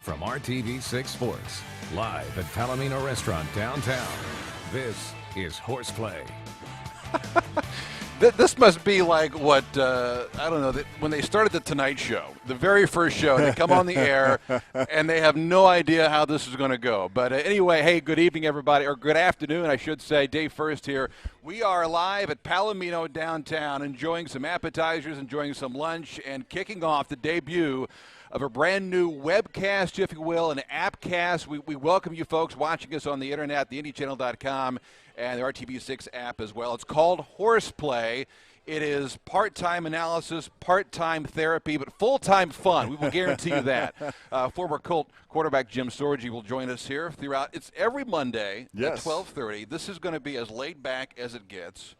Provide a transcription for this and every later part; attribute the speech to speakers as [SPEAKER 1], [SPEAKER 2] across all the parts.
[SPEAKER 1] from RTV6 Sports, live at Palomino Restaurant downtown. This is Horseplay.
[SPEAKER 2] This must be like what, I don't know, when they started The Tonight Show, the very first show, they come on the air, and they have no idea how this is going to go. But anyway, hey, good evening, everybody, or good afternoon, I should say. Dave Furst here. We are live at Palomino downtown, enjoying some appetizers, enjoying some lunch, and kicking off the debut of a brand new webcast, if you will, an appcast. We welcome you folks watching us on the internet, theindychannel.com, and the RTV6 app as well. It's called Horseplay. It is part-time analysis, part-time therapy, but full-time fun. We will guarantee you that. Former Colt quarterback Jim Sorgi will join us here throughout. It's every Monday at 12:30. This is going to be as laid back as it gets.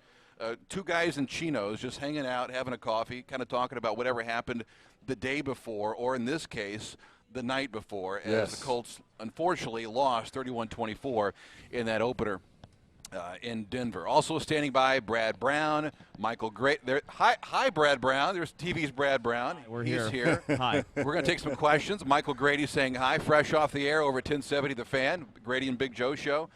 [SPEAKER 2] Two guys in chinos just hanging out, having a coffee, kind of talking about whatever happened the day before, or in this case, the night before, as the Colts unfortunately lost 31-24 in that opener in Denver. Also standing by, Brad Brown, Michael Grady. Hi, Brad Brown. There's TV's Brad Brown. He's here.
[SPEAKER 3] Hi.
[SPEAKER 2] We're going to take some questions. Michael Grady saying hi, fresh off the air over at 1070 The Fan, Grady and Big Joe show.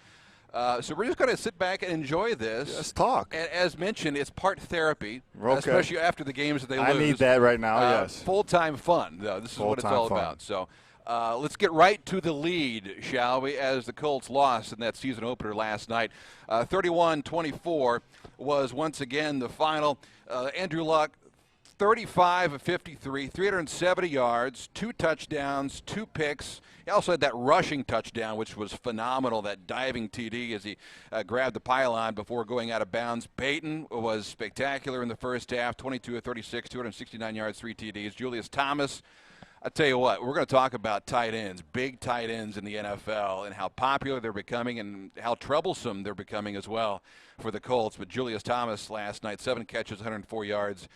[SPEAKER 2] So we're just going to sit back and enjoy this.
[SPEAKER 4] Let's talk.
[SPEAKER 2] And as mentioned, it's part therapy,
[SPEAKER 4] Okay.
[SPEAKER 2] especially after the games that they lose.
[SPEAKER 4] I need that right now, yes.
[SPEAKER 2] Full-time fun, though. This is what it's all about. So let's get right to the lead, shall we, as the Colts lost in that season opener last night. 31-24 was once again the final. Andrew Luck, 35 of 53, 370 yards, 2 touchdowns, 2 picks. He also had that rushing touchdown, which was phenomenal, that diving TD as he grabbed the pylon before going out of bounds. Peyton was spectacular in the first half, 22 of 36, 269 yards, 3 TDs. Julius Thomas, I tell you what, we're going to talk about tight ends, big tight ends in the NFL, and how popular they're becoming and how troublesome they're becoming as well for the Colts. But Julius Thomas last night, 7 catches, 104 yards,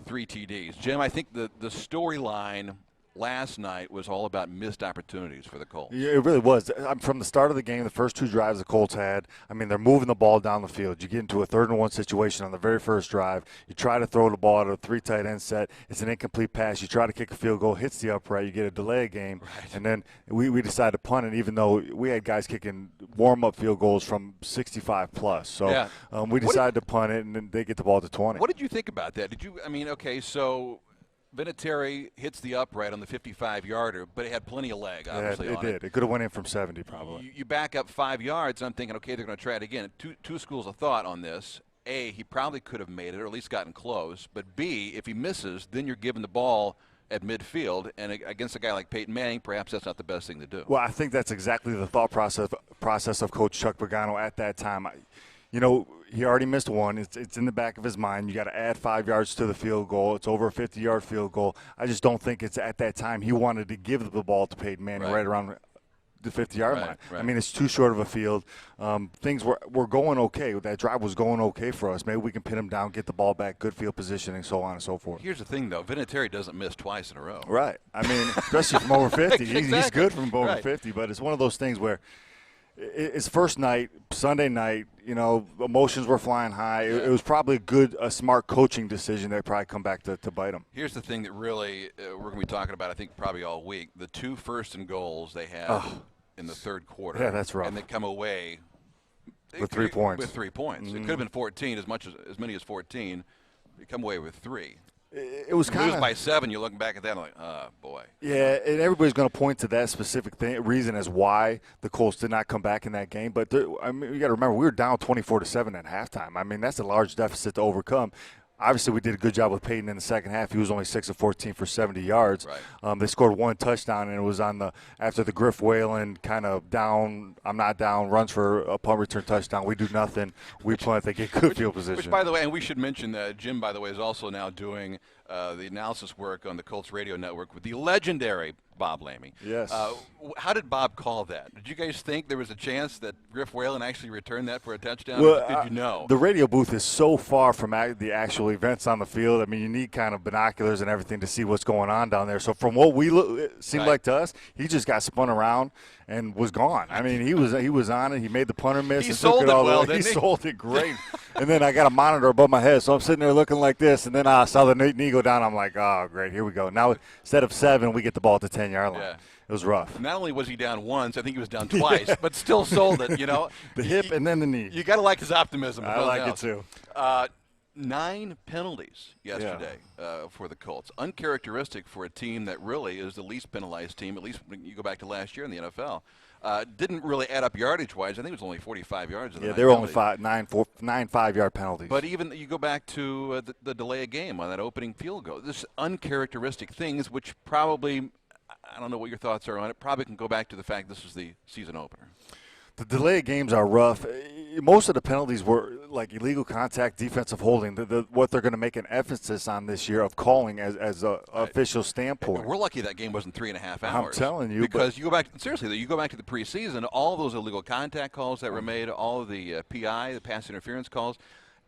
[SPEAKER 2] 3 TDs. Jim, I think the storyline last night was all about missed opportunities for the Colts.
[SPEAKER 4] Yeah, it really was. From the start of the game, the first 2 drives the Colts had, I mean, they're moving the ball down the field. You get into a 3rd and 1 situation on the very first drive. You try to throw the ball at a 3 tight end set. It's an incomplete pass. You try to kick a field goal, hits the upright. You get a delay game. Right. And then we decided to punt it, even though we had guys kicking warm-up field goals from 65-plus. So we decided to punt it, and then they get the ball to 20.
[SPEAKER 2] What did you think about that? So Vinatieri hits the upright on the 55-yarder, but it had plenty of leg, obviously.
[SPEAKER 4] It did. It could have went in from 70, probably.
[SPEAKER 2] You back up 5 yards, I'm thinking, okay, they're going to try it again. Two schools of thought on this. A, he probably could have made it, or at least gotten close. But B, if he misses, then you're giving the ball at midfield, and against a guy like Peyton Manning, perhaps that's not the best thing to do.
[SPEAKER 4] Well, I think that's exactly the thought process of Coach Chuck Pagano at that time. He already missed one. It's in the back of his mind. You got to add 5 yards to the field goal. It's over a 50-yard field goal. I just don't think it's at that time he wanted to give the ball to Peyton Manning right around the 50-yard line.
[SPEAKER 2] Right.
[SPEAKER 4] I mean, it's too short of a field. Things were going okay. That drive was going okay for us. Maybe we can pin him down, get the ball back, good field positioning, so on and so forth.
[SPEAKER 2] Here's the thing, though. Vinatieri doesn't miss twice in a row.
[SPEAKER 4] Right. I mean, especially from over 50.
[SPEAKER 2] Exactly.
[SPEAKER 4] He's good from over 50, but it's one of those things where it's first night, Sunday night, emotions were flying high. It was probably a smart coaching decision that probably come back to bite them.
[SPEAKER 2] Here's the thing that really we're going to be talking about, I think, probably all week. The 2 first and goals they had in the 3rd quarter.
[SPEAKER 4] Yeah, that's rough.
[SPEAKER 2] And they come away
[SPEAKER 4] with 3 points.
[SPEAKER 2] With 3 points. It could have been 14, as many as 14. They come away with 3.
[SPEAKER 4] It was kind of
[SPEAKER 2] lose by 7. You're looking back at that and like, oh boy.
[SPEAKER 4] Yeah, and everybody's going to point to that specific reason as why the Colts did not come back in that game. But you got to remember, we were down 24-7 at halftime. I mean, that's a large deficit to overcome. Obviously, we did a good job with Peyton in the second half. He was only 6 of 14 for 70 yards. Right. They scored 1 touchdown, and it was after the Griff Whalen kind of down, I'm not down, runs for a punt return touchdown. We do nothing. We punt. They get good field position.
[SPEAKER 2] Which, by the way, and we should mention that Jim, by the way, is also now doing the analysis work on the Colts radio network with the legendary Bob Lamey.
[SPEAKER 4] Yes.
[SPEAKER 2] How did Bob call that? Did you guys think there was a chance that Griff Whalen actually returned that for a touchdown?
[SPEAKER 4] Well,
[SPEAKER 2] did you know?
[SPEAKER 4] The radio booth is so far from the actual events on the field. I mean, you need kind of binoculars and everything to see what's going on down there. So from what it seemed like to us, he just got spun around and was gone. I mean, he was on it. He made the punter miss.
[SPEAKER 2] He
[SPEAKER 4] and
[SPEAKER 2] sold
[SPEAKER 4] took
[SPEAKER 2] it
[SPEAKER 4] all
[SPEAKER 2] well,
[SPEAKER 4] the way.
[SPEAKER 2] didn't he?
[SPEAKER 4] He sold it great. And then I got a monitor above my head, so I'm sitting there looking like this, and then I saw the knee go down. I'm like, oh, great, here we go. Now, instead of 7, we get the ball to 10 10-yard line.
[SPEAKER 2] Yeah.
[SPEAKER 4] It was rough.
[SPEAKER 2] Not only was he down once, I think he was down twice, but still sold it,
[SPEAKER 4] The hip and then the knee.
[SPEAKER 2] You got to like his optimism.
[SPEAKER 4] I like it too.
[SPEAKER 2] 9 penalties yesterday for the Colts. Uncharacteristic for a team that really is the least penalized team, at least when you go back to last year in the NFL. Didn't really add up yardage-wise. I think it was only 45 yards.
[SPEAKER 4] Yeah, they were only 9 5-yard penalties.
[SPEAKER 2] But even you go back to the delay of game on that opening field goal. This uncharacteristic things, which probably, I don't know what your thoughts are on it, probably can go back to the fact this is the season opener.
[SPEAKER 4] The delay games are rough. Most of the penalties were like illegal contact, defensive holding. What they're going to make an emphasis on this year of calling as an official standpoint.
[SPEAKER 2] We're lucky that game wasn't 3.5 hours.
[SPEAKER 4] I'm telling you.
[SPEAKER 2] Because you go back, seriously, you go back to the preseason, all those illegal contact calls that were made, all of the PI, the pass interference calls.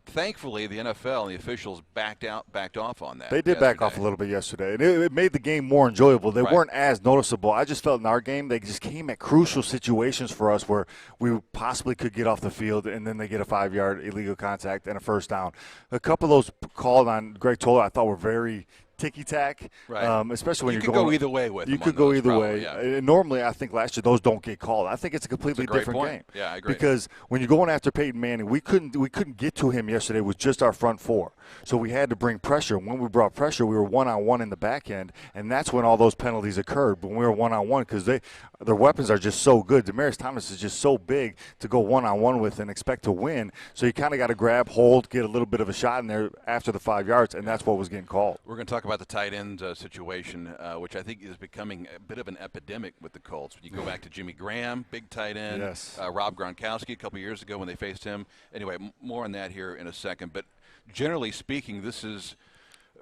[SPEAKER 2] Thankfully, the NFL and the officials backed off on that.
[SPEAKER 4] They did back off a little bit yesterday, and it made the game more enjoyable. They weren't as noticeable. I just felt in our game they just came at crucial situations for us where we possibly could get off the field, and then they get a 5-yard illegal contact and a first down. A couple of those called on Greg Toller I thought were very ticky-tack, especially when
[SPEAKER 2] you
[SPEAKER 4] you're
[SPEAKER 2] going. You could go either way with them.
[SPEAKER 4] You could go either way.
[SPEAKER 2] Yeah.
[SPEAKER 4] And normally, I think last year those don't get called. I think it's a completely different game.
[SPEAKER 2] Yeah, I agree.
[SPEAKER 4] Because when you're going after Peyton Manning, we couldn't get to him yesterday with just our front four. So we had to bring pressure. When we brought pressure, we were one-on-one in the back end, and that's when all those penalties occurred. When we were one-on-one, because their weapons are just so good. Demaryius Thomas is just so big to go one-on-one with and expect to win. So you kind of got to grab, hold, get a little bit of a shot in there after the 5 yards, and that's what was getting called.
[SPEAKER 2] We're going to talk about the tight end situation, which I think is becoming a bit of an epidemic with the Colts. When you go back to Jimmy Graham, big tight end, Rob Gronkowski a couple years ago when they faced him. Anyway, more on that here in a second. But generally speaking, this is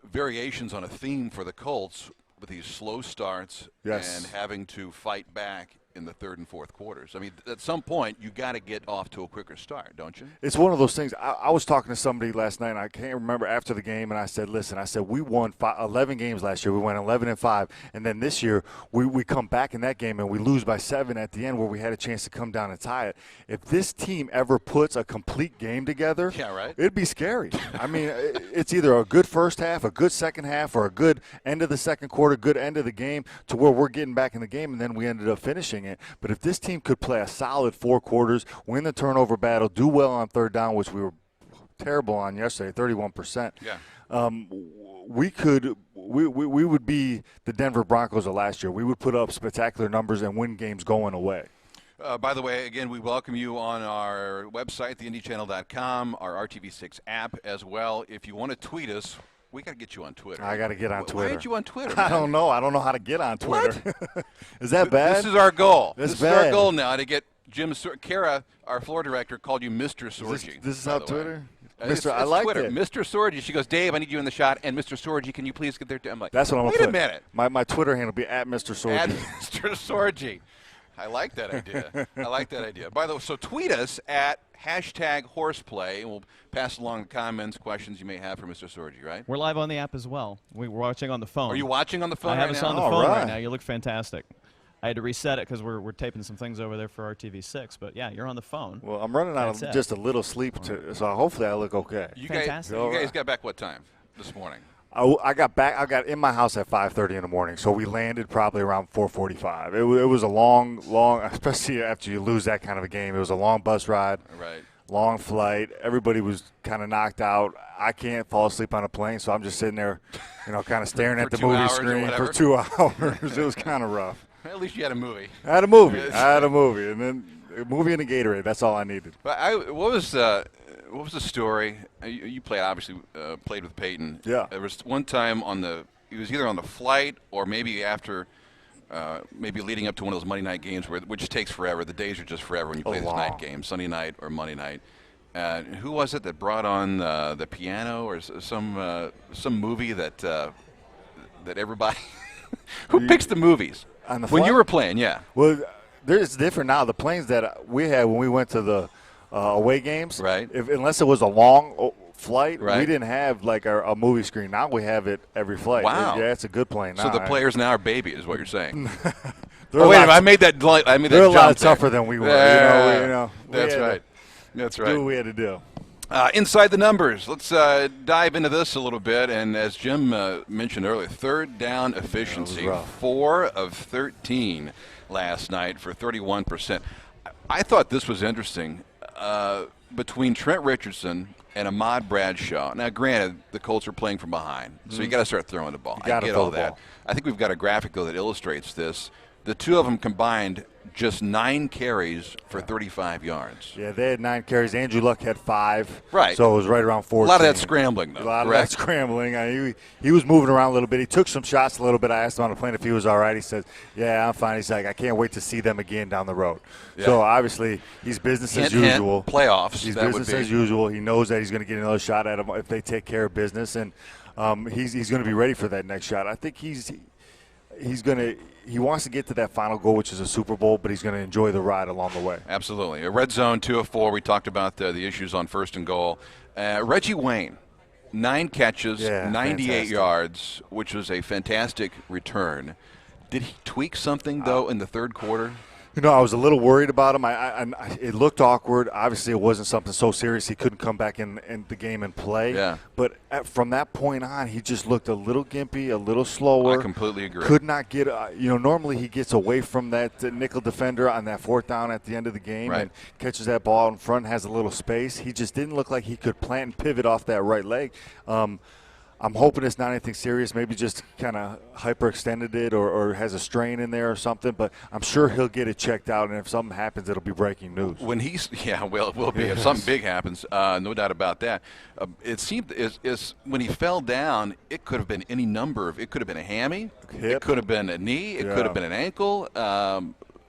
[SPEAKER 2] variations on a theme for the Colts with these slow starts and having to fight back in the third and fourth quarters. I mean, at some point, you got to get off to a quicker start, don't you?
[SPEAKER 4] It's one of those things. I was talking to somebody last night, and I can't remember after the game, and I said, listen, we won 11 games last year. We went 11-5, and then this year we come back in that game, and we lose by 7 at the end where we had a chance to come down and tie it. If this team ever puts a complete game together, it'd be scary. I mean, it's either a good first half, a good second half, or a good end of the second quarter, good end of the game to where we're getting back in the game, and then we ended up finishing it. But if this team could play a solid 4 quarters, win the turnover battle, do well on third down, which we were terrible on yesterday, 31%. We would be the Denver Broncos of last year. We would put up spectacular numbers and win games going away.
[SPEAKER 2] By the way, again, we welcome you on our website, theindychannel.com, our RTV6 app as well. If you want to tweet us, we got to get you on Twitter.
[SPEAKER 4] I got to get on Twitter.
[SPEAKER 2] Why aren't you on Twitter, man?
[SPEAKER 4] I don't know. I don't know how to get on Twitter. Is that bad?
[SPEAKER 2] This is our goal.
[SPEAKER 4] This
[SPEAKER 2] is our goal now to get Jim Kara, our floor director, called you Mr. Sorgi.
[SPEAKER 4] This is how Twitter?
[SPEAKER 2] Mr.
[SPEAKER 4] I like
[SPEAKER 2] Twitter.
[SPEAKER 4] it.
[SPEAKER 2] Mr. Sorgi. She goes, Dave, I need you in the shot. And Mr. Sorgi, can you please get there? I'm like,
[SPEAKER 4] that's what I'm
[SPEAKER 2] wait
[SPEAKER 4] gonna
[SPEAKER 2] a minute.
[SPEAKER 4] My Twitter handle will be at Mr. Sorgi.
[SPEAKER 2] At Mr. Sorgi. I like that idea. By the way, so tweet us at #horseplay, and we'll pass along the comments, questions you may have for Mr. Sorgi, right?
[SPEAKER 3] We're live on the app as well. We're watching on the phone.
[SPEAKER 2] Are you watching on the phone
[SPEAKER 3] I have
[SPEAKER 2] right
[SPEAKER 3] us
[SPEAKER 2] now?
[SPEAKER 3] on the phone right now. You look fantastic. I had to reset it because we're taping some things over there for RTV6. But, yeah, you're on the phone.
[SPEAKER 4] Well, I'm running out of just a little sleep, so hopefully I look okay.
[SPEAKER 2] You guys got back what time this morning?
[SPEAKER 4] I got back. I got in my house at 5:30 in the morning, so we landed probably around 4:45. It was a long, especially after you lose that kind of a game. It was a long bus ride, long flight. Everybody was kind of knocked out. I can't fall asleep on a plane, so I'm just sitting there, kind of staring at the movie screen for 2 hours. It was kind of rough.
[SPEAKER 2] At least you had a movie.
[SPEAKER 4] I had a movie, and then a movie and a Gatorade. That's all I needed.
[SPEAKER 2] But what was the story? You played with Peyton.
[SPEAKER 4] Yeah.
[SPEAKER 2] There was one time he was either on the flight or maybe after, maybe leading up to one of those Monday night games which takes forever. The days are just forever when you play these night games, Sunday night or Monday night. Who was it that brought on the piano or some movie that everybody who picks the movies
[SPEAKER 4] on the
[SPEAKER 2] when you were playing? Yeah.
[SPEAKER 4] Well, it's different now. The planes that we had when we went to the away games, unless it was a long flight, we didn't have like a movie screen. Now we have it every flight.
[SPEAKER 2] Wow.
[SPEAKER 4] Yeah, it's a good plane now.
[SPEAKER 2] So the players now are babies, is what you're saying.
[SPEAKER 4] I
[SPEAKER 2] made that jump.
[SPEAKER 4] They're a lot tougher than we were.
[SPEAKER 2] That's right.
[SPEAKER 4] Do what we had to do.
[SPEAKER 2] Inside the numbers, let's dive into this a little bit. And as Jim mentioned earlier, third down efficiency, 4 of 13 last night for 31%. I thought this was interesting. Between Trent Richardson and Ahmad Bradshaw. Now, granted, the Colts are playing from behind, so you got to start throwing the ball. I get all that. I think we've got a graphic, though, that illustrates this. The two of them combined just 9 carries for 35 yards.
[SPEAKER 4] Yeah, they had 9 carries. Andrew Luck had 5.
[SPEAKER 2] Right.
[SPEAKER 4] So it was right around 14.
[SPEAKER 2] A lot of that scrambling, though.
[SPEAKER 4] A lot of that scrambling. He was moving around a little bit. He took some shots a little bit. I asked him on the plane if he was all right. He said, yeah, I'm fine. He's like, I can't wait to see them again down the road. Yeah. So, obviously, he's business as usual.
[SPEAKER 2] Playoffs.
[SPEAKER 4] He's business as usual. He knows that he's going to get another shot at him if they take care of business. And he's going to be ready for that next shot. I think he's going to – he wants to get to that final goal, which is a Super Bowl, but he's going to enjoy the ride along the way.
[SPEAKER 2] Absolutely. A red zone, 2 of 4. We talked about the issues on first and goal. Reggie Wayne, 9 catches, 98 yards, which was a fantastic return. Did he tweak something, though, in the third quarter?
[SPEAKER 4] I was a little worried about him. It looked awkward. Obviously, it wasn't something so serious he couldn't come back in the game and play.
[SPEAKER 2] Yeah.
[SPEAKER 4] But from that point on, he just looked a little gimpy, a little slower.
[SPEAKER 2] I completely agree.
[SPEAKER 4] Could not get normally he gets away from that nickel defender on that 4th down at the end of the game and catches that ball in front, has a little space. He just didn't look like he could plant and pivot off that right leg. I'm hoping it's not anything serious, maybe just kind of hyperextended it or has a strain in there or something, but I'm sure he'll get it checked out, and if something happens, it'll be breaking news.
[SPEAKER 2] It will be. If something big happens, no doubt about that. It seemed when he fell down, it could have been any number of – it could have been a hammy,
[SPEAKER 4] hip.
[SPEAKER 2] It could have been a knee, it could have been an ankle.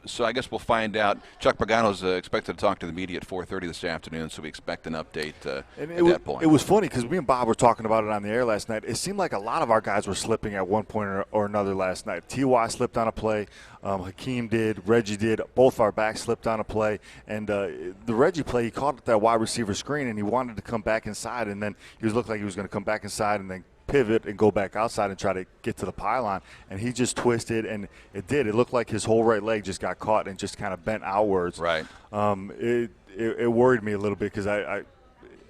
[SPEAKER 2] So I guess we'll find out. Chuck Pagano's expected to talk to the media at 4:30 this afternoon, so we expect an update at that point.
[SPEAKER 4] It was funny because me and Bob were talking about it on the air last night. It seemed like a lot of our guys were slipping at one point or another last night. T.Y. slipped on a play. Hakeem did. Reggie did. Both our backs slipped on a play. And the Reggie play, he caught that wide receiver screen, and he wanted to come back inside, and then he looked like he was going to come back inside and then pivot and go back outside and try to get to the pylon, and he just twisted, and it looked like his whole right leg just got caught and just kind of bent outwards.
[SPEAKER 2] Right.
[SPEAKER 4] It worried me a little bit because I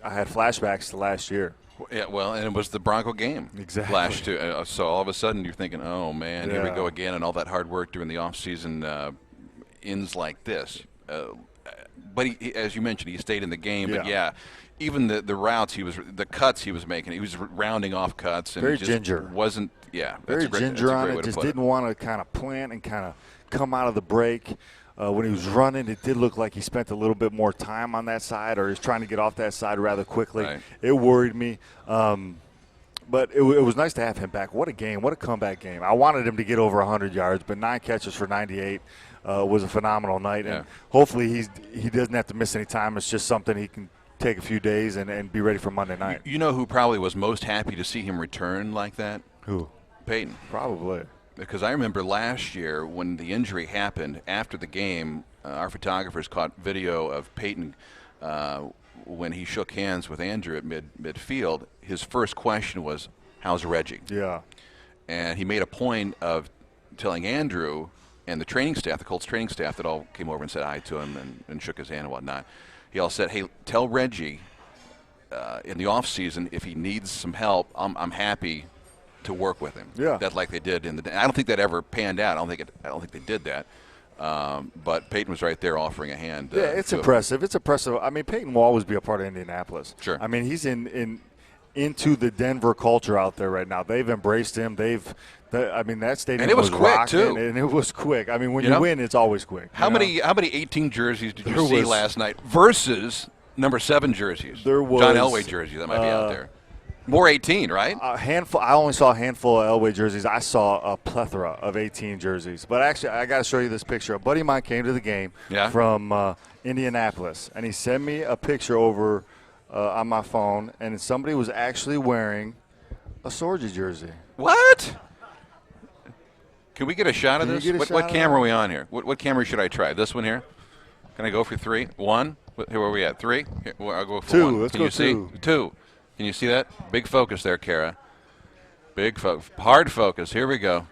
[SPEAKER 4] had flashbacks to last year.
[SPEAKER 2] Yeah, well, and it was the Bronco game last year. So all of a sudden you're thinking, oh man, here we go again, and all that hard work during the off season ends like this. But he, as you mentioned, he stayed in the game. But even the routes the cuts he was making, he was rounding off cuts, and
[SPEAKER 4] very
[SPEAKER 2] just
[SPEAKER 4] ginger.
[SPEAKER 2] Wasn't
[SPEAKER 4] very ginger on it. Just didn't want to kind of plant and kind of come out of the break. When he was running, it did look like he spent a little bit more time on that side, or he's trying to get off that side rather quickly.
[SPEAKER 2] Right.
[SPEAKER 4] It worried me. But it was nice to have him back. What a game. What a comeback game. I wanted him to get over 100 yards, but 9 catches for 98 was a phenomenal night.
[SPEAKER 2] Yeah.
[SPEAKER 4] And hopefully he doesn't have to miss any time. It's just something he can take a few days and be ready for Monday night.
[SPEAKER 2] You know who probably was most happy to see him return like that?
[SPEAKER 4] Who?
[SPEAKER 2] Peyton.
[SPEAKER 4] Probably.
[SPEAKER 2] Because I remember last year when the injury happened, after the game, our photographers caught video of Peyton when he shook hands with Andrew at midfield. His first question was, how's Reggie?
[SPEAKER 4] Yeah.
[SPEAKER 2] And he made a point of telling Andrew and the training staff, the Colts training staff that all came over and said hi to him and shook his hand and whatnot. He all said, hey, tell Reggie in the off season if he needs some help, I'm happy to work with him.
[SPEAKER 4] Yeah.
[SPEAKER 2] That like they did I don't think that ever panned out. I don't think they did that. But Peyton was right there offering a hand.
[SPEAKER 4] Yeah, it's impressive. It's impressive. I mean, Peyton will always be a part of Indianapolis.
[SPEAKER 2] Sure.
[SPEAKER 4] I mean, he's into the Denver culture out there right now. They've embraced him. That stadium
[SPEAKER 2] and it was quick
[SPEAKER 4] rocking,
[SPEAKER 2] too.
[SPEAKER 4] And it was quick. I mean, when you win, it's always quick.
[SPEAKER 2] How many 18 jerseys did you see last night versus number 7 jerseys?
[SPEAKER 4] There was
[SPEAKER 2] John Elway jersey that might be out there. More 18, right?
[SPEAKER 4] A handful. I only saw a handful of Elway jerseys. I saw a plethora of 18 jerseys. But actually, I got to show you this picture. A buddy of mine came to the game from Indianapolis, and he sent me a picture over on my phone, and somebody was actually wearing a Sorgi jersey.
[SPEAKER 2] What? Can we get a shot of this? What camera are we on here? What camera should I try? This one here? Can I go for 3? 1? Where are we at? 3? Here, I'll go for
[SPEAKER 4] 2.
[SPEAKER 2] 1.
[SPEAKER 4] Let's
[SPEAKER 2] Can
[SPEAKER 4] go
[SPEAKER 2] you see?
[SPEAKER 4] 2.
[SPEAKER 2] 2. Can you see that? Big focus there, Kara. Big focus. Hard focus. Here we go.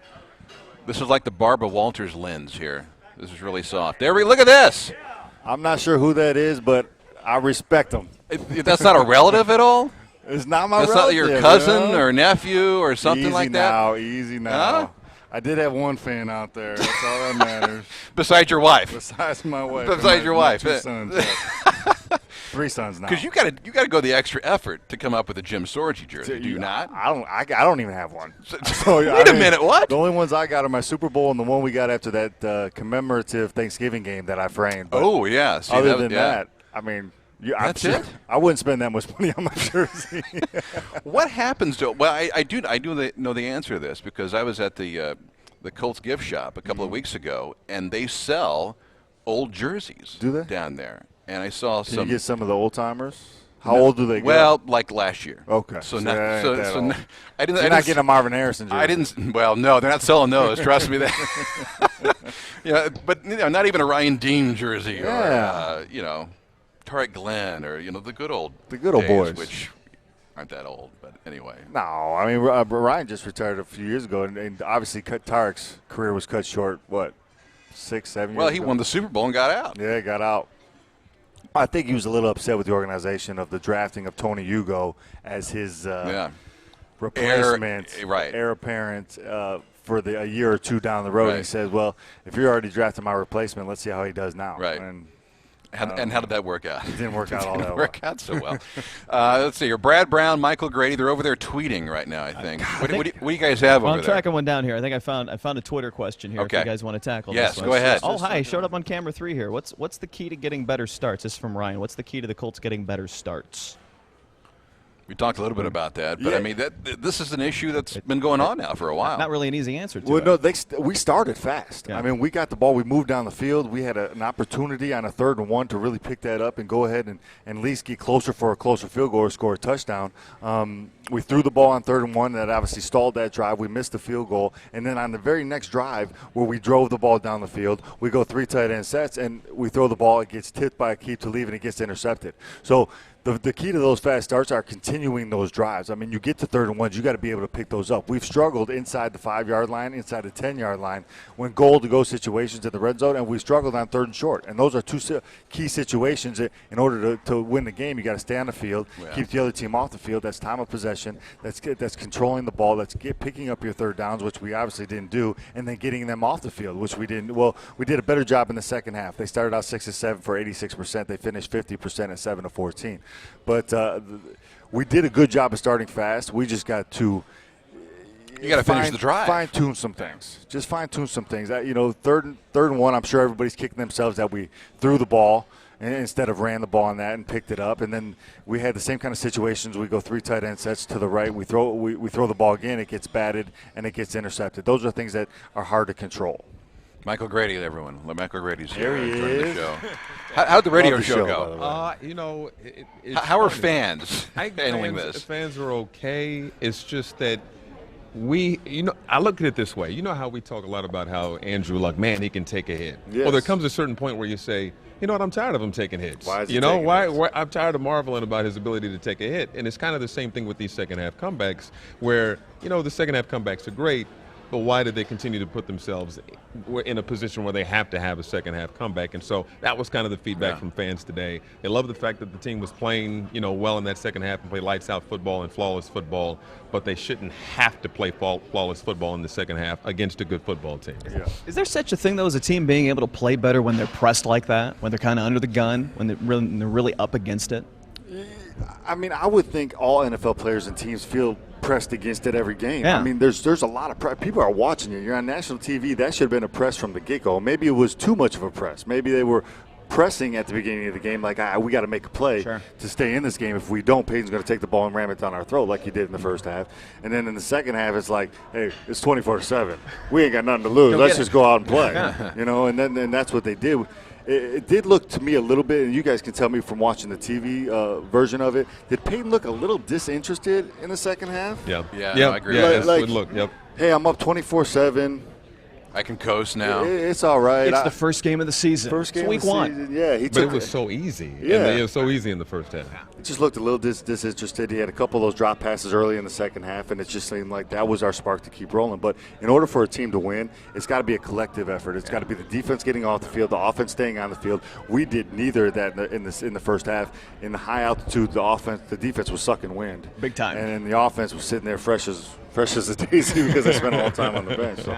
[SPEAKER 2] This is like the Barbara Walters lens here. This is really soft. Look at this.
[SPEAKER 4] I'm not sure who that is, but I respect him.
[SPEAKER 2] That's not a relative at all?
[SPEAKER 4] It's not my
[SPEAKER 2] That's
[SPEAKER 4] relative.
[SPEAKER 2] not your cousin
[SPEAKER 4] you know?
[SPEAKER 2] or nephew or something like that?
[SPEAKER 4] Easy now.
[SPEAKER 2] Huh?
[SPEAKER 4] I did have one fan out there. That's all that matters.
[SPEAKER 2] Besides your wife.
[SPEAKER 4] Besides my wife.
[SPEAKER 2] Besides your wife.
[SPEAKER 4] 2 sons. 3 sons now.
[SPEAKER 2] Because you got to go the extra effort to come up with a Jim Sorgi jersey. Do you not?
[SPEAKER 4] I don't even have one.
[SPEAKER 2] Wait a minute, what?
[SPEAKER 4] The only ones I got are my Super Bowl and the one we got after that commemorative Thanksgiving game that I framed. But
[SPEAKER 2] Oh, yeah. See,
[SPEAKER 4] other than that, I mean,
[SPEAKER 2] That's it?
[SPEAKER 4] I wouldn't spend that much money on my jersey.
[SPEAKER 2] What happens to? Well, I do know the answer to this because I was at the Colts gift shop a couple of weeks ago, and they sell old jerseys.
[SPEAKER 4] Do they?
[SPEAKER 2] Down there? And I saw
[SPEAKER 4] Can
[SPEAKER 2] some.
[SPEAKER 4] you get some of the old timers? How old do they get?
[SPEAKER 2] Well, like last year.
[SPEAKER 4] Okay.
[SPEAKER 2] So
[SPEAKER 4] So
[SPEAKER 2] not.
[SPEAKER 4] that
[SPEAKER 2] So,
[SPEAKER 4] ain't that
[SPEAKER 2] so
[SPEAKER 4] old.
[SPEAKER 2] not, I didn't.
[SPEAKER 4] You're
[SPEAKER 2] I
[SPEAKER 4] not
[SPEAKER 2] didn't,
[SPEAKER 4] getting a Marvin Harrison jersey.
[SPEAKER 2] I didn't. Well, no, they're not selling those. Trust me. But not even a Ryan Dean jersey or Tarek Glenn or the good old
[SPEAKER 4] The good old
[SPEAKER 2] days,
[SPEAKER 4] boys.
[SPEAKER 2] which aren't that old, but anyway.
[SPEAKER 4] No, I mean Ryan just retired a few years ago, and obviously Tarek's career was cut short. What, 6, 7 years?
[SPEAKER 2] Well, he
[SPEAKER 4] ago?
[SPEAKER 2] won the Super Bowl and got out.
[SPEAKER 4] Yeah, he got out. I think he was a little upset with the organization of the drafting of Tony Hugo as his replacement, heir apparent for a year or two down the road.
[SPEAKER 2] Right.
[SPEAKER 4] He said, "Well, if you're already drafting my replacement, let's see how he does now."
[SPEAKER 2] Right. And how did that work out?
[SPEAKER 4] It didn't work out all
[SPEAKER 2] It
[SPEAKER 4] that
[SPEAKER 2] didn't
[SPEAKER 4] well.
[SPEAKER 2] work out so well. Let's see. You're Brad Brown, Michael Grady. They're over there tweeting right now, I think. What do you guys have
[SPEAKER 3] Well,
[SPEAKER 2] over
[SPEAKER 3] I'm
[SPEAKER 2] there?
[SPEAKER 3] tracking one down here. I think I found a Twitter question here.
[SPEAKER 2] Okay.
[SPEAKER 3] If you guys want to tackle
[SPEAKER 2] Yes,
[SPEAKER 3] this one.
[SPEAKER 2] go ahead.
[SPEAKER 3] Oh, hi. Showed up on camera 3 here. What's the key to getting better starts? This is from Ryan. What's the key to the Colts getting better starts?
[SPEAKER 2] We talked a little bit about that, but
[SPEAKER 4] Yeah.
[SPEAKER 2] I mean, this is an issue that's been going on now for a while.
[SPEAKER 3] Not really an easy answer to
[SPEAKER 4] Well,
[SPEAKER 3] it.
[SPEAKER 4] no, we started fast.
[SPEAKER 3] Yeah.
[SPEAKER 4] I mean, we got the ball. We moved down the field. We had an opportunity on a 3rd and 1 to really pick that up and go ahead and at least get closer for a closer field goal or score a touchdown. We threw the ball on 3rd and 1. That obviously stalled that drive. We missed the field goal. And then on the very next drive where we drove the ball down the field, we go 3 tight end sets, and we throw the ball. It gets tipped by a keep to leave, and it gets intercepted. So the key to those fast starts are continuing those drives. I mean, you get to 3rd and 1s, you got to be able to pick those up. We've struggled inside the 5-yard line, inside the 10-yard line, when goal-to-go situations in the red zone, and we struggled on 3rd and short. And those are two key situations that in order to win the game. You got to stay on the field, keep the other team off the field. That's time of possession. That's controlling the ball. That's picking up your 3rd downs, which we obviously didn't do, and then getting them off the field, which we didn't. Well, we did a better job in the second half. They started out 6-7 for 86%. They finished 50% at 7-14. But we did a good job of starting fast. We just got to
[SPEAKER 2] finish the drive.
[SPEAKER 4] Fine-tune some things. Just fine-tune some things. 3rd and 1, I'm sure everybody's kicking themselves that we threw the ball instead of ran the ball on that and picked it up. And then we had the same kind of situations. We go 3 tight end sets to the right. We throw the ball again. It gets batted, and it gets intercepted. Those are things that are hard to control.
[SPEAKER 2] Michael Grady, everyone. Michael Grady's
[SPEAKER 4] There
[SPEAKER 2] here.
[SPEAKER 4] he
[SPEAKER 2] joining the
[SPEAKER 4] is.
[SPEAKER 2] show. How'd the radio
[SPEAKER 4] Love the
[SPEAKER 2] show
[SPEAKER 4] show, by the
[SPEAKER 2] go?
[SPEAKER 4] way.
[SPEAKER 5] It's
[SPEAKER 2] How are
[SPEAKER 5] funny.
[SPEAKER 2] fans handling this?
[SPEAKER 5] Fans are okay. It's just that I look at it this way. You know how we talk a lot about how Andrew Luck, man, he can take a hit.
[SPEAKER 4] Yes.
[SPEAKER 5] Well, there comes a certain point where you say, you know what, I'm tired of him taking hits.
[SPEAKER 4] Why is he
[SPEAKER 5] you know,
[SPEAKER 4] taking
[SPEAKER 5] why
[SPEAKER 4] hits?
[SPEAKER 5] I'm tired of marveling about his ability to take a hit. And it's kind of the same thing with these second half comebacks where, the second half comebacks are great, but why did they continue to put themselves in a position where they have to have a second half comeback? And so that was kind of the feedback from fans today. They love the fact that the team was playing, well in that second half and play lights out football and flawless football, but they shouldn't have to play flawless football in the second half against a good football team.
[SPEAKER 4] Yeah.
[SPEAKER 3] Is there such a thing, though, as a team being able to play better when they're pressed like that, when they're kind of under the gun, when they're really up against it?
[SPEAKER 4] I mean, I would think all NFL players and teams feel pressed against it every game.
[SPEAKER 3] Yeah.
[SPEAKER 4] I mean, there's a lot of people are watching you. You're on national TV. That should have been a press from the get-go. Maybe it was too much of a press. Maybe they were pressing at the beginning of the game like, we got to make a play to stay in this game. If we don't, Peyton's going to take the ball and ram it down our throat like he did in the first half. And then in the second half, it's like, hey, it's 24-7. We ain't got nothing to lose. Let's just go out and play. And then that's what they did. It did look to me a little bit, and you guys can tell me from watching the TV version of it, did Peyton look a little disinterested in the second half?
[SPEAKER 2] Yeah, no, I agree.
[SPEAKER 5] Yeah,
[SPEAKER 4] Like-
[SPEAKER 5] that's a good look. Yep.
[SPEAKER 4] Hey, I'm up 24-7.
[SPEAKER 2] I can coast now.
[SPEAKER 4] It's all right.
[SPEAKER 3] It's the first game of the season.
[SPEAKER 4] First game
[SPEAKER 3] it's week
[SPEAKER 4] of the
[SPEAKER 3] 1.
[SPEAKER 4] season. Yeah, he
[SPEAKER 5] But
[SPEAKER 4] took
[SPEAKER 5] it was so easy.
[SPEAKER 4] Yeah.
[SPEAKER 5] And it was so easy in the first half.
[SPEAKER 4] It just looked a little disinterested. He had a couple of those drop passes early in the second half, and it just seemed like that was our spark to keep rolling. But in order for a team to win, it's got to be a collective effort. It's got to be the defense getting off the field, the offense staying on the field. We did neither of that in the first half. In the high altitude, the defense was sucking wind.
[SPEAKER 3] Big time.
[SPEAKER 4] And the offense was sitting there fresh as a daisy because they spent all the time on the bench. So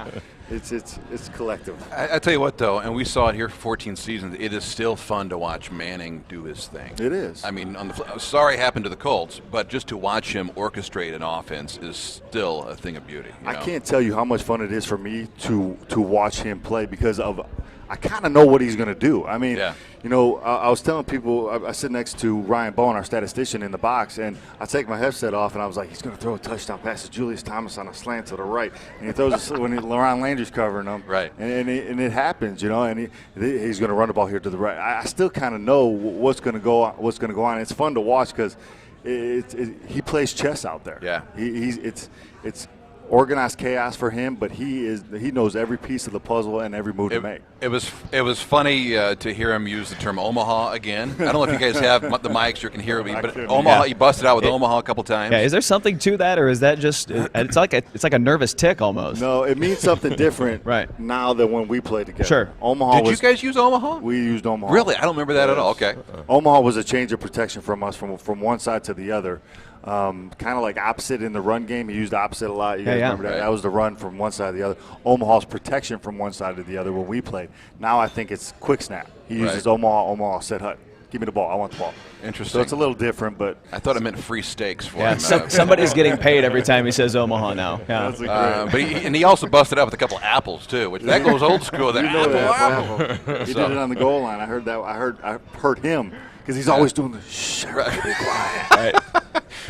[SPEAKER 4] it's collective.
[SPEAKER 2] I tell you what, though, and we saw it here for 14 seasons, it is still fun to watch Manning do his thing.
[SPEAKER 4] It is.
[SPEAKER 2] I mean, sorry it happened to the Colts, but just to watch him orchestrate an offense is still a thing of beauty.
[SPEAKER 4] I can't tell you how much fun it is for me to watch him play because I kind of know what he's going to do. I mean, I was telling people, I sit next to Ryan Bowen, our statistician, in the box, and I take my headset off, and I was like, he's going to throw a touchdown pass to Julius Thomas on a slant to the right. And he throws it when Leron Landry's covering him.
[SPEAKER 2] Right.
[SPEAKER 4] And it happens, and he's going to run the ball here to the right. I still kind of know what's going to go on. It's fun to watch because he plays chess out there.
[SPEAKER 2] Yeah.
[SPEAKER 4] It's organized chaos for him, but he knows every piece of the puzzle and every move to make.
[SPEAKER 2] It was funny to hear him use the term Omaha again. I don't know if you guys have the mics you can hear me, but Omaha, he busted out with Omaha a couple times.
[SPEAKER 3] Yeah, is there something to that, or is that just it's like a nervous tick almost?
[SPEAKER 4] No, it means something different now than when we played together.
[SPEAKER 3] Sure.
[SPEAKER 4] Omaha.
[SPEAKER 2] Did you guys use Omaha?
[SPEAKER 4] We used Omaha.
[SPEAKER 2] Really? I don't remember that at all. Okay.
[SPEAKER 4] Omaha was a change of protection from us from one side to the other. Kind of like opposite in the run game. He used opposite a lot. You guys remember that?
[SPEAKER 2] Right.
[SPEAKER 4] That was the run from one side to the other. Omaha's protection from one side to the other when we played. Now I think it's quick snap. He uses Omaha said, Hut, give me the ball. I want the ball.
[SPEAKER 2] Interesting.
[SPEAKER 4] So it's a little different, but
[SPEAKER 2] I thought it meant free steaks for him.
[SPEAKER 3] Somebody's getting paid every time he says Omaha now. Yeah.
[SPEAKER 4] That's
[SPEAKER 2] but he also busted out with a couple of apples too, which that goes old school. That apple.
[SPEAKER 4] He did it on the goal line. I heard that. I heard him because he's always doing the shh. Be quiet.
[SPEAKER 3] Right.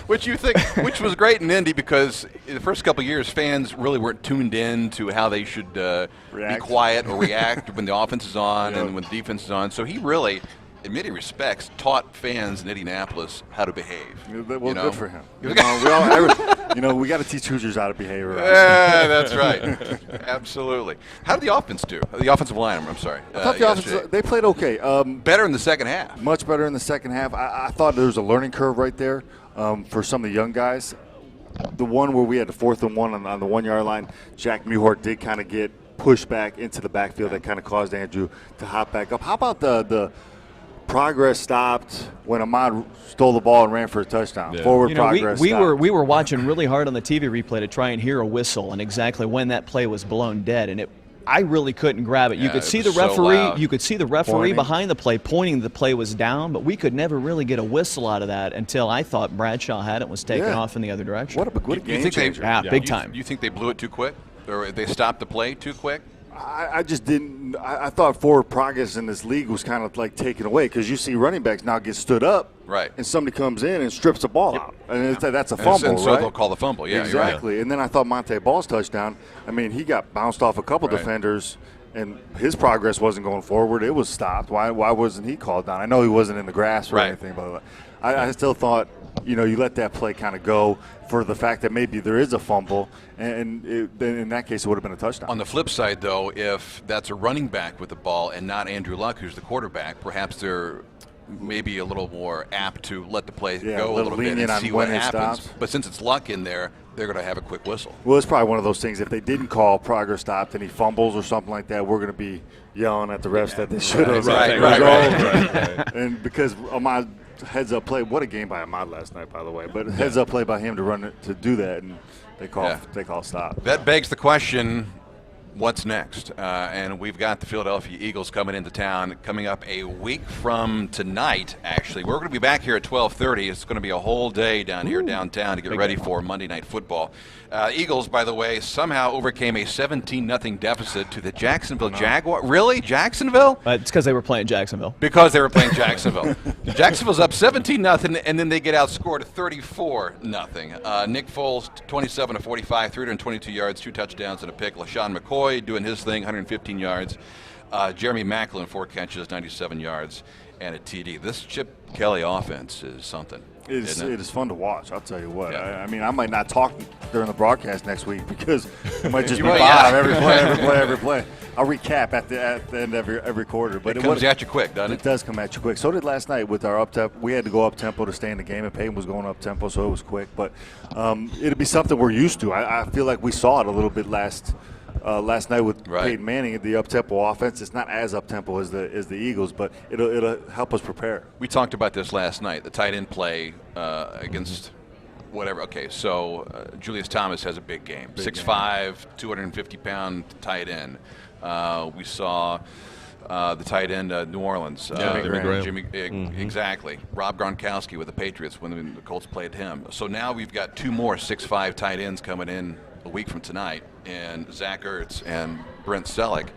[SPEAKER 2] Which was great in Indy because in the first couple of years, fans really weren't tuned in to how they should be quiet or react when the offense is on and when the defense is on. So he really, in many respects, taught fans in Indianapolis how to behave.
[SPEAKER 4] Well, good for him. We got to teach Hoosiers how to behave.
[SPEAKER 2] Yeah, that's right. Absolutely. How did the offense do? The offensive line, I'm sorry.
[SPEAKER 4] I thought the offense, they played okay.
[SPEAKER 2] Better in the second half.
[SPEAKER 4] Much better in the second half. I thought there was a learning curve right there for some of the young guys. The one where we had the 4th and 1 on the 1 yard line, Jack Mewhort did kind of get pushed back into the backfield. That kind of caused Andrew to hop back up. How about the progress stopped when Ahmad stole the ball and ran for a touchdown? Forward progress
[SPEAKER 3] we
[SPEAKER 4] stopped.
[SPEAKER 3] were watching really hard on the TV replay to try and hear a whistle and exactly when that play was blown dead, and I really couldn't grab it. You could see the referee. You could see the referee
[SPEAKER 4] pointing
[SPEAKER 3] behind the play pointing the play was down, but we could never really get a whistle out of that until I thought Bradshaw had it and was taken off in the other direction.
[SPEAKER 4] What a game changer!
[SPEAKER 3] Big time.
[SPEAKER 2] You think they blew it too quick, or they stopped the play too quick?
[SPEAKER 4] I just didn't. I thought forward progress in this league was kind of like taken away because you see running backs now get stood up, and somebody comes in and strips the ball out, and that's a fumble,
[SPEAKER 2] and so they'll call the fumble. Yeah,
[SPEAKER 4] exactly.
[SPEAKER 2] You're right.
[SPEAKER 4] And then I thought Monte Ball's touchdown. I mean, he got bounced off a couple defenders, and his progress wasn't going forward. It was stopped. Why wasn't he called down? I know he wasn't in the grass or anything, but I still thought, you let that play kind of go for the fact that maybe there is a fumble, and then in that case it would have been a touchdown.
[SPEAKER 2] On the flip side, though, if that's a running back with the ball and not Andrew Luck, who's the quarterback, perhaps they're maybe a little more apt to let the play go a little bit and see what happens. But since it's Luck in there, they're going to have a quick whistle.
[SPEAKER 4] Well, it's probably one of those things. If they didn't call progress stopped and he fumbles or something like that, we're going to be yelling at the refs that they should have.
[SPEAKER 2] Right.
[SPEAKER 4] And because Ahmad heads-up play, what a game by Ahmad last night, by the way. But heads-up play by him to run it, to do that, and they call stop.
[SPEAKER 2] That begs the question, what's next? And we've got the Philadelphia Eagles coming into town coming up a week from tonight, actually. We're going to be back here at 12:30. It's going to be a whole day down here downtown to get ready for Monday Night Football. Eagles, by the way, somehow overcame a 17-0 deficit to the Jacksonville Jaguars. Really? Jacksonville?
[SPEAKER 3] It's because they were playing Jacksonville.
[SPEAKER 2] Because they were playing Jacksonville. Jacksonville's up 17-0, and then they get outscored 34-0. Nick Foles, 27 of 45, 322 yards, 2 touchdowns, and a pick. LaShawn McCoy doing his thing, 115 yards. Jeremy Maclin, 4 catches, 97 yards, and a TD. This Chip Kelly offense is something.
[SPEAKER 4] It is fun to watch. I'll tell you what. Yeah. I mean, I might not talk during the broadcast next week because it might just be Bob every play. I'll recap at the end of every quarter. But
[SPEAKER 2] it comes at you quick, doesn't it?
[SPEAKER 4] It does come at you quick. So did last night with our up-tempo. We had to go up-tempo to stay in the game, and Peyton was going up-tempo, so it was quick. But it'll be something we're used to. I feel like we saw it a little bit last night with Peyton Manning, the up-tempo offense. It's not as up-tempo as the Eagles, but it'll help us prepare.
[SPEAKER 2] We talked about this last night, the tight end play against whatever. Okay, so Julius Thomas has a big game. 6'5", 250-pound tight end. We saw the tight end, New Orleans. Jimmy Exactly. Rob Gronkowski with the Patriots when the Colts played him. So now we've got 2 more 6'5" tight ends coming in a week from tonight, and Zach Ertz and Brent Selleck.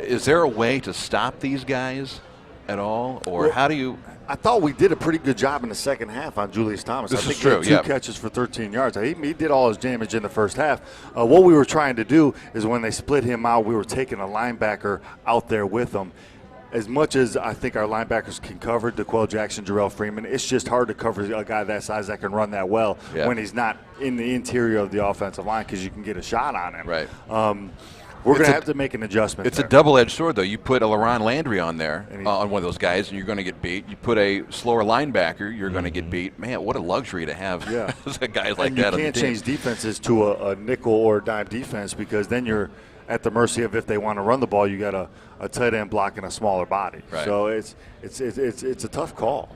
[SPEAKER 2] Is there a way to stop these guys at all, or how do you?
[SPEAKER 4] I thought we did a pretty good job in the second half on Julius Thomas.
[SPEAKER 2] This
[SPEAKER 4] I think
[SPEAKER 2] is true.
[SPEAKER 4] He had 2 catches for 13 yards. He did all his damage in the first half. What we were trying to do is when they split him out, we were taking a linebacker out there with him. As much as I think our linebackers can cover, DeQuell Jackson, Jarrell Freeman, it's just hard to cover a guy that size that can run that well when he's not in the interior of the offensive line because you can get a shot on him.
[SPEAKER 2] Right.
[SPEAKER 4] We're going to have to make an adjustment.
[SPEAKER 2] It's a double-edged sword, though. You put a LaRon Landry on there, on one of those guys, and you're going to get beat. You put a slower linebacker, you're going to get beat. Man, what a luxury to have guys like that on the team.
[SPEAKER 4] You can't change defenses to a nickel or a dime defense because then you're at the mercy of if they want to run the ball, you got a tight end blocking a smaller body.
[SPEAKER 2] Right.
[SPEAKER 4] So it's a tough call.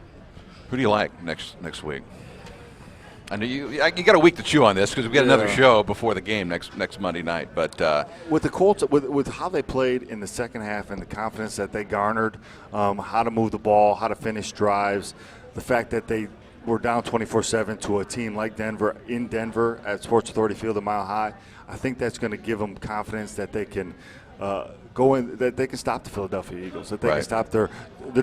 [SPEAKER 2] Who do you like next week? I know you got a week to chew on this because we got another show before the game next Monday night. But
[SPEAKER 4] with the Colts, with how they played in the second half and the confidence that they garnered, how to move the ball, how to finish drives, the fact that they were down 24-7 to a team like Denver in Denver at Sports Authority Field a Mile High, I think that's going to give them confidence that they can go in, that they can stop the Philadelphia Eagles, that they can stop they're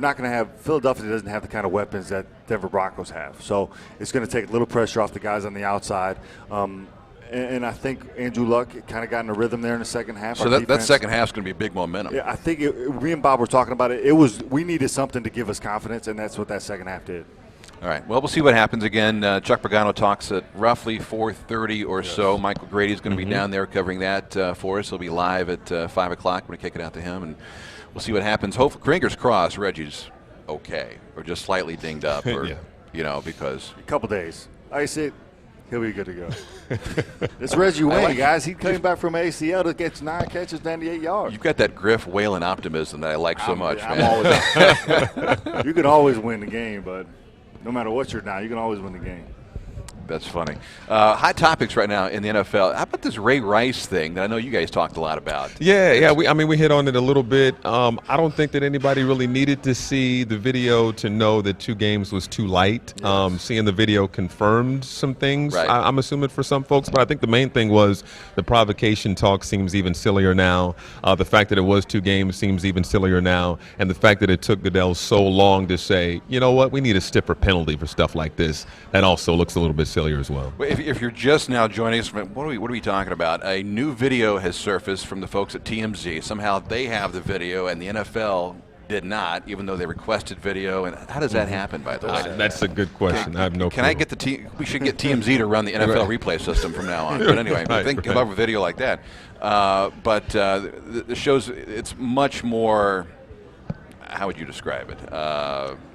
[SPEAKER 4] not going to have, Philadelphia doesn't have the kind of weapons that Denver Broncos have. So it's going to take a little pressure off the guys on the outside. And I think Andrew Luck kind of got in a rhythm there in the second half.
[SPEAKER 2] So that second half is going to be big momentum.
[SPEAKER 4] Yeah, I think me and Bob were talking about it. We needed something to give us confidence, and that's what that second half did.
[SPEAKER 2] All right. Well, we'll see what happens again. Chuck Pagano talks at roughly 4:30 or so. Michael Grady is going to be down there covering that for us. He'll be live at 5 o'clock. We're going to kick it out to him, and we'll see what happens. Hopefully, fingers crossed, Reggie's okay or just slightly dinged up, or because
[SPEAKER 4] a couple days. Ice it. He'll be good to go. It's Reggie Wayne, guys. He came back from ACL to get 9 catches, 98 yards.
[SPEAKER 2] You've got that Griff Whalen optimism that I like so much, man.
[SPEAKER 4] Always, you can always win the game, but no matter what you're down, you can always win the game.
[SPEAKER 2] That's funny. Hot topics right now in the NFL. How about this Ray Rice thing that I know you guys talked a lot about?
[SPEAKER 5] Yeah. We hit on it a little bit. I don't think that anybody really needed to see the video to know that 2 games was too light. Yes. Seeing the video confirmed some things,
[SPEAKER 2] right.
[SPEAKER 5] I'm assuming for some folks. But I think the main thing was the provocation talk seems even sillier now. The fact that it was 2 games seems even sillier now. And the fact that it took Goodell so long to say, you know what, we need a stiffer penalty for stuff like this. That also looks a little bit sillier as well.
[SPEAKER 2] If you're just now joining us, what are we talking about? A new video has surfaced from the folks at TMZ. Somehow they have the video and the NFL did not, even though they requested video. And how does that happen, by the way?
[SPEAKER 5] That's a good question. I have no clue.
[SPEAKER 2] Can I get we should get TMZ to run the NFL replay system from now on. But anyway, I think come up with a video like that. But the show's, it's much more. How would you describe it?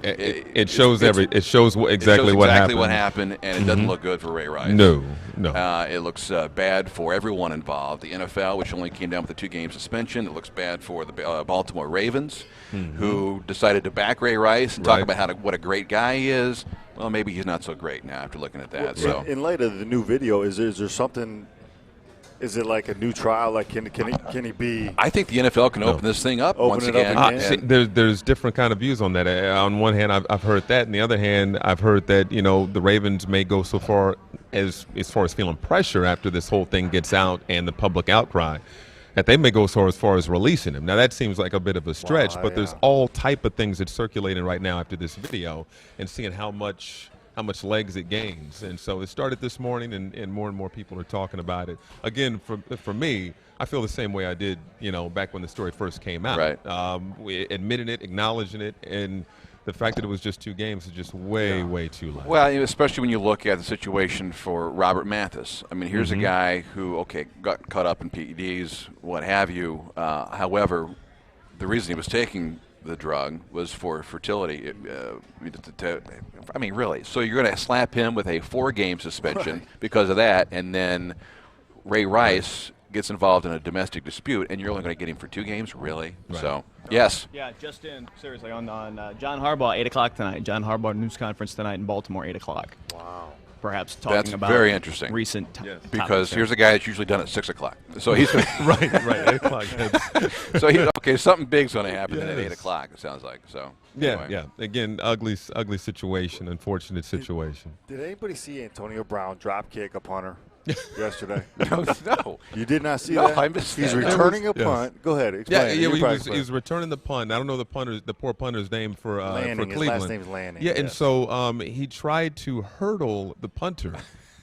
[SPEAKER 5] It shows exactly what
[SPEAKER 2] happened, and it doesn't look good for Ray Rice.
[SPEAKER 5] No.
[SPEAKER 2] It looks bad for everyone involved. The NFL, which only came down with a 2-game suspension. It looks bad for the Baltimore Ravens, who decided to back Ray Rice and talk about what a great guy he is. Well, maybe he's not so great now after looking at that.
[SPEAKER 4] Well, in light of the new video, is there something? Is it like a new trial? Like can he be?
[SPEAKER 2] I think the NFL can open this thing up once again.
[SPEAKER 5] There's different kind of views on that. On one hand, I've heard that. On the other hand, I've heard that the Ravens may go so far as feeling pressure after this whole thing gets out and the public outcry, that they may go so as far as releasing him. Now that seems like a bit of a stretch, but there's all type of things that's circulating right now after this video, and seeing how much legs it gains. And so it started this morning, and more people are talking about it. Again, for me, I feel the same way I did, back when the story first came out.
[SPEAKER 2] Right.
[SPEAKER 5] We admitting it, acknowledging it, and the fact that it was just 2 games is just way too late.
[SPEAKER 2] Well, especially when you look at the situation for Robert Mathis. I mean, here's a guy who, got caught up in PEDs, what have you. However, the reason he was taking the drug was for fertility. I mean, really. So you're going to slap him with a 4-game suspension because of that, and then Ray Rice gets involved in a domestic dispute, and you're only going to get him for 2 games? Really?
[SPEAKER 5] Right.
[SPEAKER 2] So, yes.
[SPEAKER 3] Yeah, just in, seriously, on John Harbaugh, 8 o'clock tonight. John Harbaugh news conference tonight in Baltimore, 8 o'clock.
[SPEAKER 4] Wow.
[SPEAKER 3] Perhaps talking about
[SPEAKER 2] very interesting.
[SPEAKER 3] Recent
[SPEAKER 2] because here's a guy that's usually done at 6 o'clock. So he's
[SPEAKER 5] right, 8 o'clock.
[SPEAKER 2] So something big's going to happen at 8 o'clock. It sounds like. So anyway.
[SPEAKER 5] Yeah. Again, ugly situation, unfortunate situation.
[SPEAKER 4] Did anybody see Antonio Brown drop kick a punter yesterday?
[SPEAKER 2] No.
[SPEAKER 4] You did not see
[SPEAKER 2] No,
[SPEAKER 4] that?
[SPEAKER 2] I missed
[SPEAKER 4] He's
[SPEAKER 2] that.
[SPEAKER 4] returning a punt. Go ahead. Explain.
[SPEAKER 5] He was returning the punt. I don't know the poor punter's name for
[SPEAKER 4] Lanning.
[SPEAKER 5] Cleveland.
[SPEAKER 4] His last name's Lanning.
[SPEAKER 5] Yeah, and
[SPEAKER 4] yes.
[SPEAKER 5] so he tried to hurdle the punter.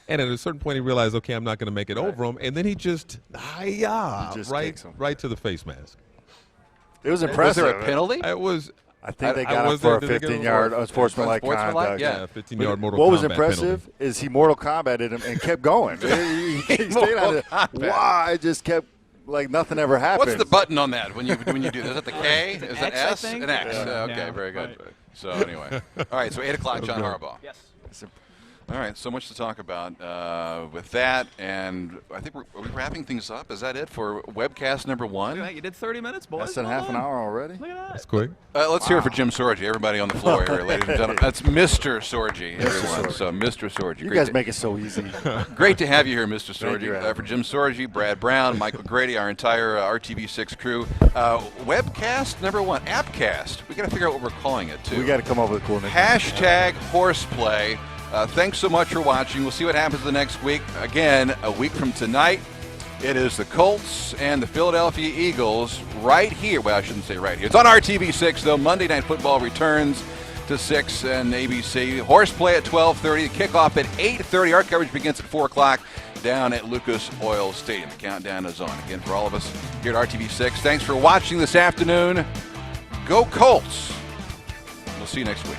[SPEAKER 5] And at a certain point, he realized, okay, I'm not going to make it over him. And then he just
[SPEAKER 4] kicks him.
[SPEAKER 5] right to the face mask.
[SPEAKER 4] It was impressive.
[SPEAKER 2] Was there a penalty?
[SPEAKER 5] It was.
[SPEAKER 4] I think they got him for a 15-yard unsportsmanlike conduct.
[SPEAKER 2] Yeah,
[SPEAKER 5] 15-yard Mortal
[SPEAKER 4] What
[SPEAKER 5] Kombat
[SPEAKER 4] was impressive
[SPEAKER 5] penalty.
[SPEAKER 4] is he Mortal Kombated him and kept going. he stayed on it. Wow, it just kept like nothing ever happened.
[SPEAKER 2] What's the button on that when you do this? Is that the K? Is it
[SPEAKER 3] X, I
[SPEAKER 2] S?
[SPEAKER 3] think?
[SPEAKER 2] An X.
[SPEAKER 3] Yeah.
[SPEAKER 2] Okay,
[SPEAKER 3] Yeah.
[SPEAKER 2] very good.
[SPEAKER 3] Right.
[SPEAKER 2] So anyway, all right. So 8 o'clock, John Harbaugh.
[SPEAKER 3] Yes.
[SPEAKER 2] All right, so much to talk about with that, and I think are we wrapping things up? Is that it for webcast number 1?
[SPEAKER 3] Look at that, you did 30 minutes, boys.
[SPEAKER 4] Less than
[SPEAKER 3] Well
[SPEAKER 4] half an
[SPEAKER 3] done.
[SPEAKER 4] hour already?
[SPEAKER 3] Look at that.
[SPEAKER 5] That's quick.
[SPEAKER 2] Let's hear it for Jim Sorgi. Everybody on the floor here, ladies and gentlemen. That's Mr. Sorgi, everyone.
[SPEAKER 4] Sorgi.
[SPEAKER 2] So Mr. Sorgi.
[SPEAKER 4] You guys make it so easy.
[SPEAKER 2] Great to have you here, Mr.
[SPEAKER 4] Thank you,
[SPEAKER 2] Sorgi.
[SPEAKER 4] Adam.
[SPEAKER 2] For Jim Sorgi, Brad Brown, Michael Grady, our entire RTV6 crew. Webcast number 1, Appcast. We got to figure out what we're calling it, too.
[SPEAKER 4] We got to come up with a cool name.
[SPEAKER 2] Hashtag horseplay. Thanks so much for watching. We'll see what happens the next week. Again, a week from tonight, it is the Colts and the Philadelphia Eagles right here. Well, I shouldn't say right here. It's on RTV6, though. Monday Night Football returns to 6 and ABC. Horseplay at 12:30. The kickoff at 8:30. Our coverage begins at 4 o'clock down at Lucas Oil Stadium. The countdown is on. Again, for all of us here at RTV6, thanks for watching this afternoon. Go Colts. We'll see you next week.